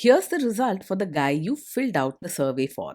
Here's the result for the guy you filled out the survey for.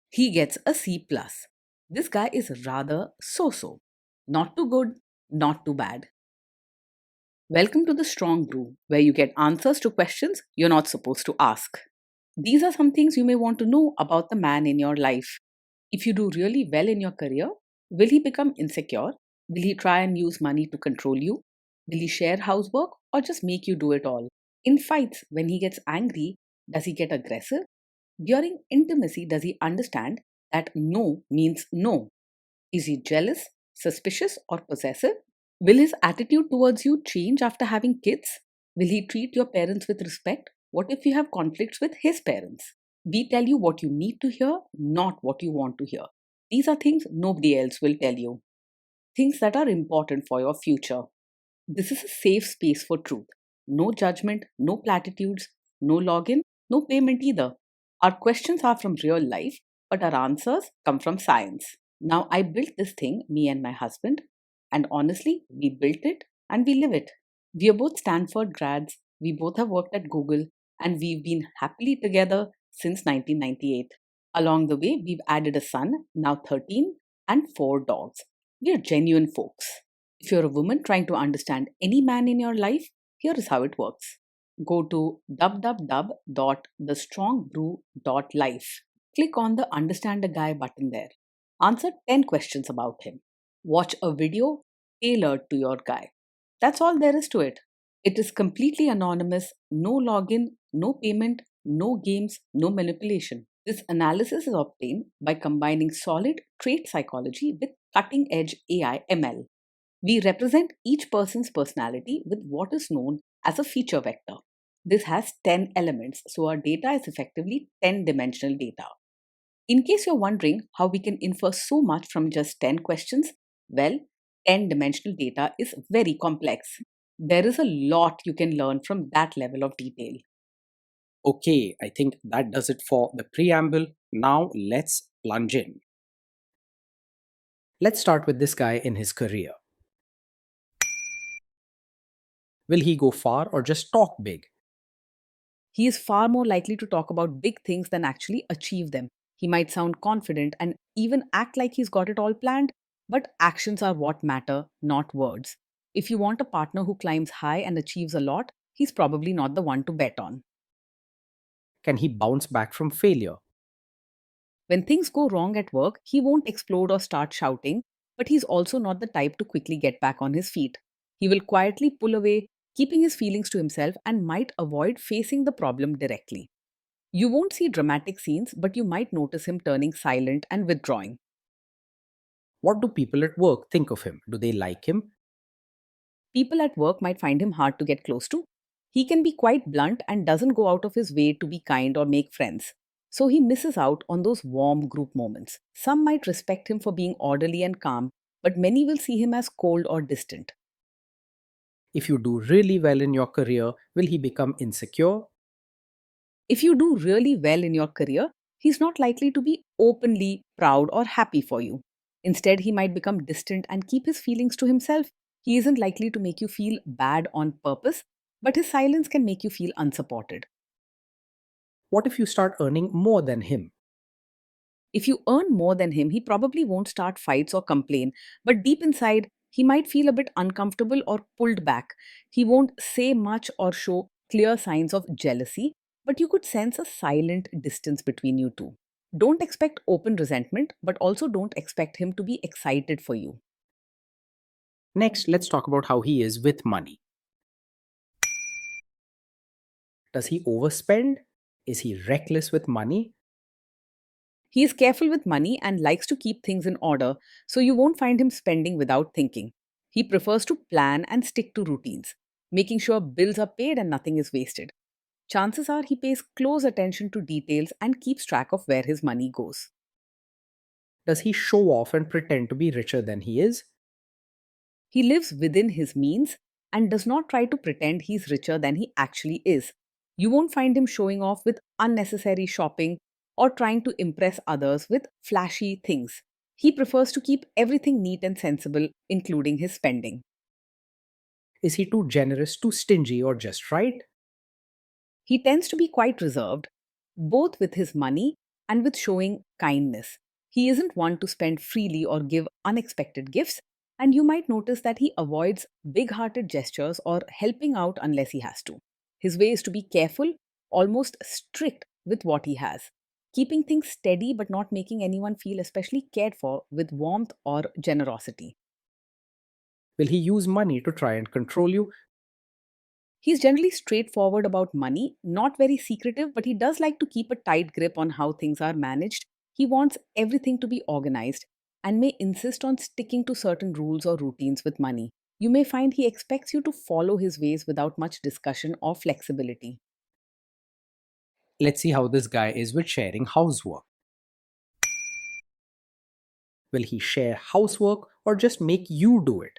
He gets a C+. plus. This guy is rather so-so. Not too good, not too bad. Welcome to the Strong Brew, where you get answers to questions you're not supposed to ask. These are some things you may want to know about the man in your life. If you do really well in your career, will he become insecure? Will he try and use money to control you? Will he share housework or just make you do it all? In fights, when he gets angry, does he get aggressive? During intimacy, does he understand that no means no? Is he jealous, suspicious, or possessive? Will his attitude towards you change after having kids? Will he treat your parents with respect? What if you have conflicts with his parents? We tell you what you need to hear, not what you want to hear. These are things nobody else will tell you. Things that are important for your future. This is a safe space for truth. No judgment, no platitudes, no login, no payment either. Our questions are from real life, but our answers come from science. Now, I built this thing, me and my husband, and honestly, we built it and we live it. We are both Stanford grads, we both have worked at Google, and we've been happily together since 1998. Along the way, we've added a son, now 13, and 4 dogs. We are genuine folks. If you're a woman trying to understand any man in your life, here is how it works. Go to www.thestrongbrew.life. Click on the Understand a Guy button there. Answer 10 questions about him. Watch a video tailored to your guy. That's all there is to it. It is completely anonymous, no login, no payment, no games, no manipulation. This analysis is obtained by combining solid trait psychology with cutting edge AI ML. We represent each person's personality with what is known as a feature vector. This has 10 elements, so our data is effectively 10-dimensional data. In case you're wondering how we can infer so much from just 10 questions, well, 10-dimensional data is very complex. There is a lot you can learn from that level of detail. Okay, I think that does it for the preamble. Now let's plunge in. Let's start with this guy in his career. Will he go far or just talk big? He is far more likely to talk about big things than actually achieve them. He might sound confident and even act like he's got it all planned, but actions are what matter, not words. If you want a partner who climbs high and achieves a lot, he's probably not the one to bet on. Can he bounce back from failure? When things go wrong at work, he won't explode or start shouting, but he's also not the type to quickly get back on his feet. He will quietly pull away, keeping his feelings to himself, and might avoid facing the problem directly. You won't see dramatic scenes, but you might notice him turning silent and withdrawing. What do people at work think of him? Do they like him? People at work might find him hard to get close to. He can be quite blunt and doesn't go out of his way to be kind or make friends. So he misses out on those warm group moments. Some might respect him for being orderly and calm, but many will see him as cold or distant. If you do really well in your career, will he become insecure? If you do really well in your career, he's not likely to be openly proud or happy for you. Instead, he might become distant and keep his feelings to himself. He isn't likely to make you feel bad on purpose, but his silence can make you feel unsupported. What if you start earning more than him? If you earn more than him, he probably won't start fights or complain, but deep inside, he might feel a bit uncomfortable or pulled back. He won't say much or show clear signs of jealousy, but you could sense a silent distance between you two. Don't expect open resentment, but also don't expect him to be excited for you. Next, let's talk about how he is with money. Does he overspend? Is he reckless with money? He is careful with money and likes to keep things in order, so you won't find him spending without thinking. He prefers to plan and stick to routines, making sure bills are paid and nothing is wasted. Chances are he pays close attention to details and keeps track of where his money goes. Does he show off and pretend to be richer than he is? He lives within his means and does not try to pretend he's richer than he actually is. You won't find him showing off with unnecessary shopping or trying to impress others with flashy things. He prefers to keep everything neat and sensible, including his spending. Is he too generous, too stingy, or just right? He tends to be quite reserved, both with his money and with showing kindness. He isn't one to spend freely or give unexpected gifts, and you might notice that he avoids big hearted gestures or helping out unless he has to. His way is to be careful, almost strict with what he has, keeping things steady but not making anyone feel especially cared for with warmth or generosity. Will he use money to try and control you? He's generally straightforward about money, not very secretive, but he does like to keep a tight grip on how things are managed. He wants everything to be organized and may insist on sticking to certain rules or routines with money. You may find he expects you to follow his ways without much discussion or flexibility. Let's see how this guy is with sharing housework. Will he share housework or just make you do it?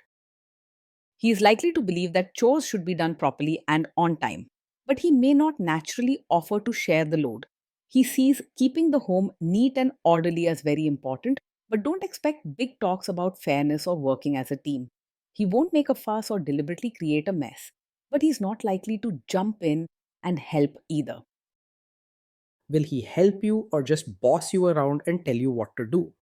He is likely to believe that chores should be done properly and on time, but he may not naturally offer to share the load. He sees keeping the home neat and orderly as very important, but don't expect big talks about fairness or working as a team. He won't make a fuss or deliberately create a mess, but he's not likely to jump in and help either. Will he help you or just boss you around and tell you what to do?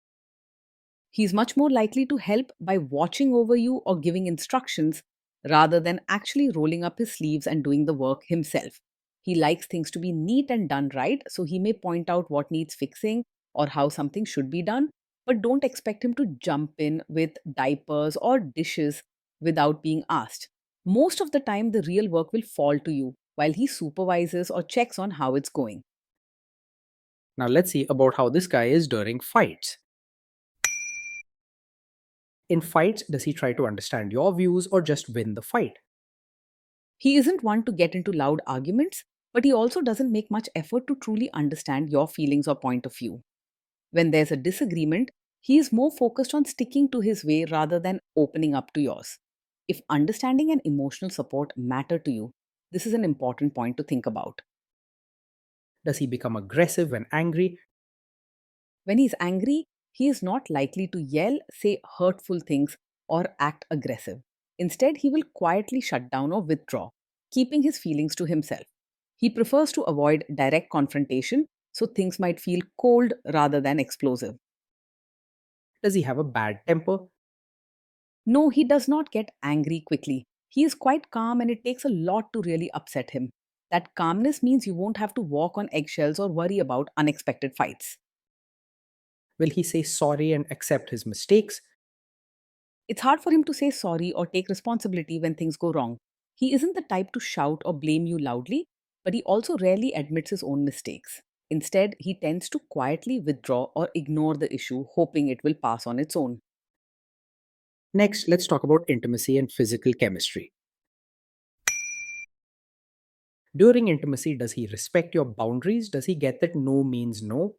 He's much more likely to help by watching over you or giving instructions rather than actually rolling up his sleeves and doing the work himself. He likes things to be neat and done right, so he may point out what needs fixing or how something should be done, but don't expect him to jump in with diapers or dishes without being asked. Most of the time, the real work will fall to you while he supervises or checks on how it's going. Now let's see about how this guy is during fights. In fights, does he try to understand your views or just win the fight? He isn't one to get into loud arguments, but he also doesn't make much effort to truly understand your feelings or point of view. When there's a disagreement, he is more focused on sticking to his way rather than opening up to yours. If understanding and emotional support matter to you, this is an important point to think about. Does he become aggressive when angry? When he's angry, he is not likely to yell, say hurtful things, or act aggressive. Instead, he will quietly shut down or withdraw, keeping his feelings to himself. He prefers to avoid direct confrontation, so things might feel cold rather than explosive. Does he have a bad temper? No, he does not get angry quickly. He is quite calm and it takes a lot to really upset him. That calmness means you won't have to walk on eggshells or worry about unexpected fights. Will he say sorry and accept his mistakes? It's hard for him to say sorry or take responsibility when things go wrong. He isn't the type to shout or blame you loudly, but he also rarely admits his own mistakes. Instead, he tends to quietly withdraw or ignore the issue, hoping it will pass on its own. Next, let's talk about intimacy and physical chemistry. During intimacy, does he respect your boundaries? Does he get that no means no?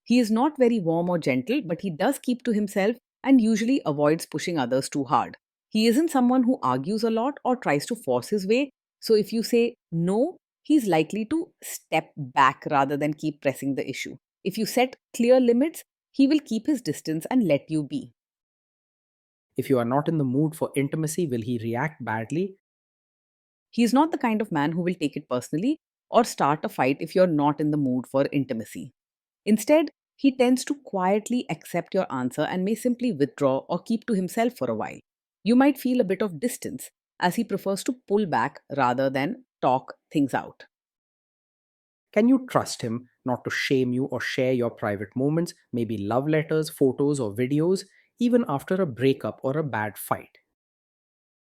He is not very warm or gentle, but he does keep to himself and usually avoids pushing others too hard. He isn't someone who argues a lot or tries to force his way, so if you say no, he's likely to step back rather than keep pressing the issue. If you set clear limits, he will keep his distance and let you be. If you are not in the mood for intimacy, will he react badly? He is not the kind of man who will take it personally or start a fight if you're not in the mood for intimacy. Instead, he tends to quietly accept your answer and may simply withdraw or keep to himself for a while. You might feel a bit of distance as he prefers to pull back rather than talk things out. Can you trust him not to shame you or share your private moments, maybe love letters, photos, or videos, even after a breakup or a bad fight?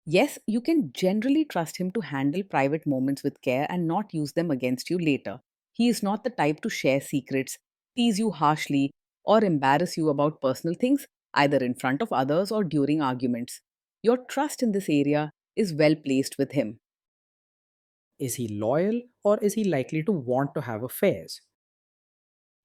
Yes, you can generally trust him to handle private moments with care and not use them against you later. He is not the type to share secrets, tease you harshly, or embarrass you about personal things, either in front of others or during arguments. Your trust in this area is well placed with him. Is he loyal or is he likely to want to have affairs?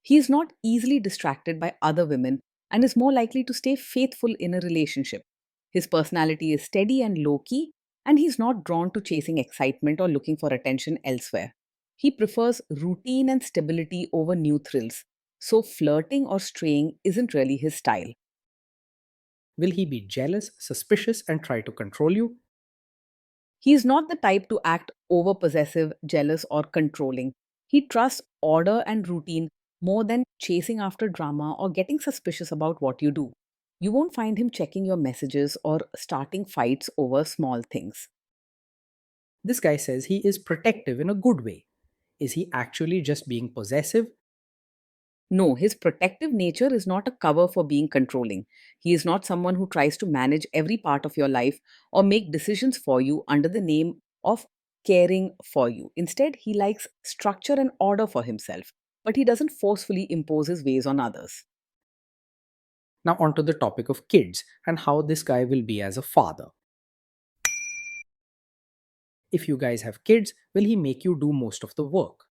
He is not easily distracted by other women and is more likely to stay faithful in a relationship. His personality is steady and low key, and he's not drawn to chasing excitement or looking for attention elsewhere. He prefers routine and stability over new thrills, so flirting or straying isn't really his style. Will he be jealous, suspicious, and try to control you? He is not the type to act over possessive, jealous, or controlling. He trusts order and routine more than chasing after drama or getting suspicious about what you do. You won't find him checking your messages or starting fights over small things. This guy says he is protective in a good way. Is he actually just being possessive? No, his protective nature is not a cover for being controlling. He is not someone who tries to manage every part of your life or make decisions for you under the name of caring for you. Instead, he likes structure and order for himself, but he doesn't forcefully impose his ways on others. Now, onto the topic of kids and how this guy will be as a father. If you guys have kids, will he make you do most of the work?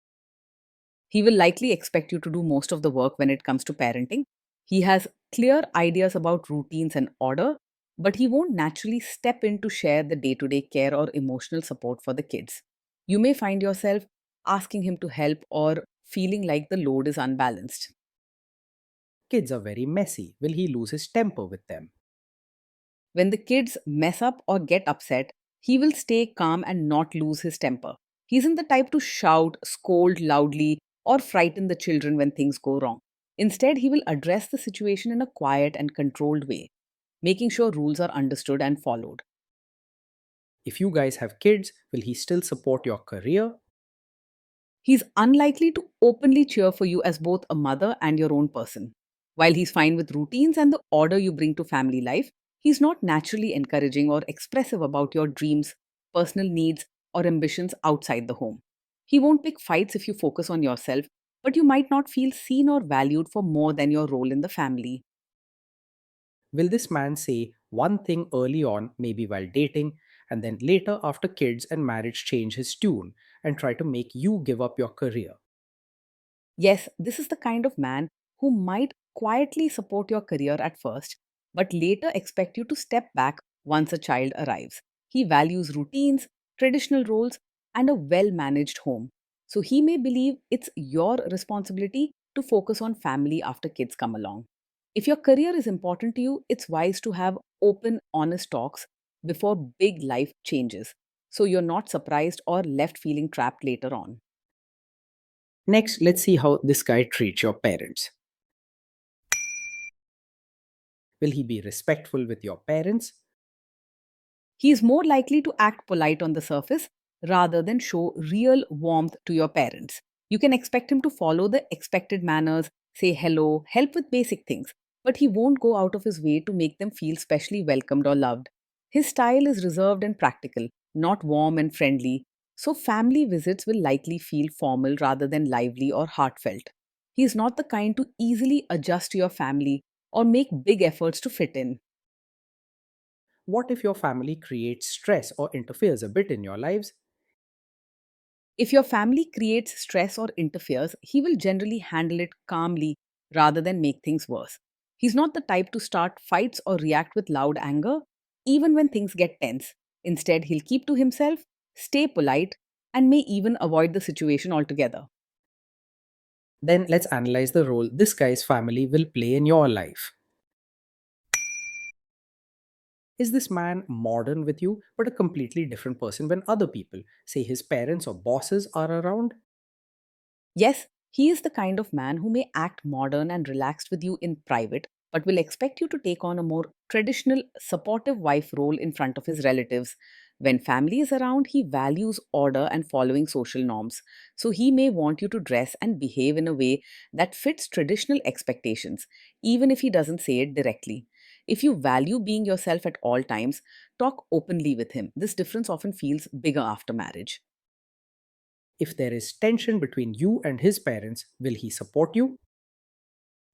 He will likely expect you to do most of the work when it comes to parenting. He has clear ideas about routines and order, but he won't naturally step in to share the day to day care or emotional support for the kids. You may find yourself asking him to help or feeling like the load is unbalanced. Kids are very messy. Will he lose his temper with them? When the kids mess up or get upset, he will stay calm and not lose his temper. He isn't the type to shout, scold loudly, or frighten the children when things go wrong. Instead, he will address the situation in a quiet and controlled way, making sure rules are understood and followed. If you guys have kids, will he still support your career? He's unlikely to openly cheer for you as both a mother and your own person. While he's fine with routines and the order you bring to family life, he's not naturally encouraging or expressive about your dreams, personal needs, or ambitions outside the home. He won't pick fights if you focus on yourself, but you might not feel seen or valued for more than your role in the family. Will this man say one thing early on, maybe while dating, and then later after kids and marriage change his tune and try to make you give up your career? Yes, this is the kind of man who might quietly support your career at first, but later expect you to step back once a child arrives. He values routines, traditional roles, and a well managed home. So he may believe it's your responsibility to focus on family after kids come along. If your career is important to you, it's wise to have open, honest talks before big life changes so you're not surprised or left feeling trapped later on. Next, let's see how this guy treats your parents. Will he be respectful with your parents? He is more likely to act polite on the surface rather than show real warmth to your parents. You can expect him to follow the expected manners, say hello, help with basic things, but he won't go out of his way to make them feel specially welcomed or loved. His style is reserved and practical, not warm and friendly, so family visits will likely feel formal rather than lively or heartfelt. He is not the kind to easily adjust to your family or make big efforts to fit in. What if your family creates stress or interferes a bit in your lives? If your family creates stress or interferes, he will generally handle it calmly rather than make things worse. He's not the type to start fights or react with loud anger, even when things get tense. Instead, he'll keep to himself, stay polite, and may even avoid the situation altogether. Then let's analyze the role this guy's family will play in your life. Is this man modern with you, but a completely different person when other people, say his parents or bosses, are around? Yes, he is the kind of man who may act modern and relaxed with you in private, but will expect you to take on a more traditional, supportive wife role in front of his relatives. When family is around, he values order and following social norms. So he may want you to dress and behave in a way that fits traditional expectations, even if he doesn't say it directly. If you value being yourself at all times, talk openly with him. This difference often feels bigger after marriage. If there is tension between you and his parents, will he support you?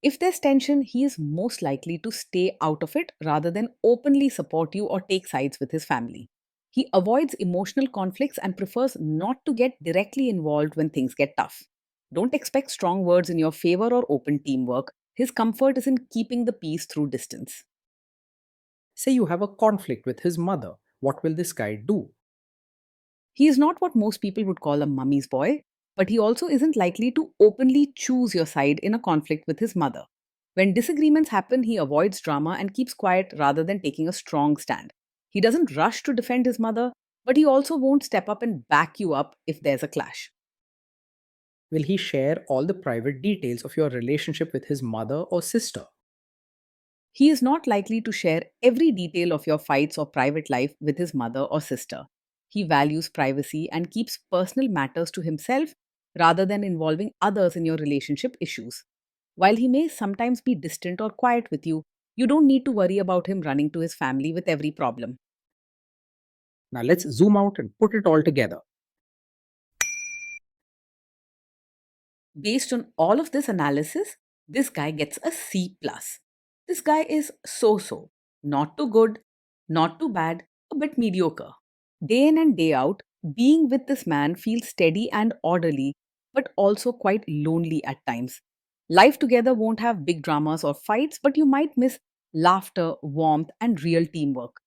If there's tension, he is most likely to stay out of it rather than openly support you or take sides with his family. He avoids emotional conflicts and prefers not to get directly involved when things get tough. Don't expect strong words in your favor or open teamwork. His comfort is in keeping the peace through distance. Say you have a conflict with his mother. What will this guy do? He is not what most people would call a mummy's boy, but he also isn't likely to openly choose your side in a conflict with his mother. When disagreements happen, he avoids drama and keeps quiet rather than taking a strong stand. He doesn't rush to defend his mother, but he also won't step up and back you up if there's a clash. Will he share all the private details of your relationship with his mother or sister? He is not likely to share every detail of your fights or private life with his mother or sister. He values privacy and keeps personal matters to himself rather than involving others in your relationship issues. While he may sometimes be distant or quiet with you, you don't need to worry about him running to his family with every problem. Now let's zoom out and put it all together. Based on all of this analysis, this guy gets a C plus. This guy is so so, not too good, not too bad, a bit mediocre. Day in and day out, being with this man feels steady and orderly, but also quite lonely at times. Life together won't have big dramas or fights, but you might miss laughter, warmth, and real teamwork.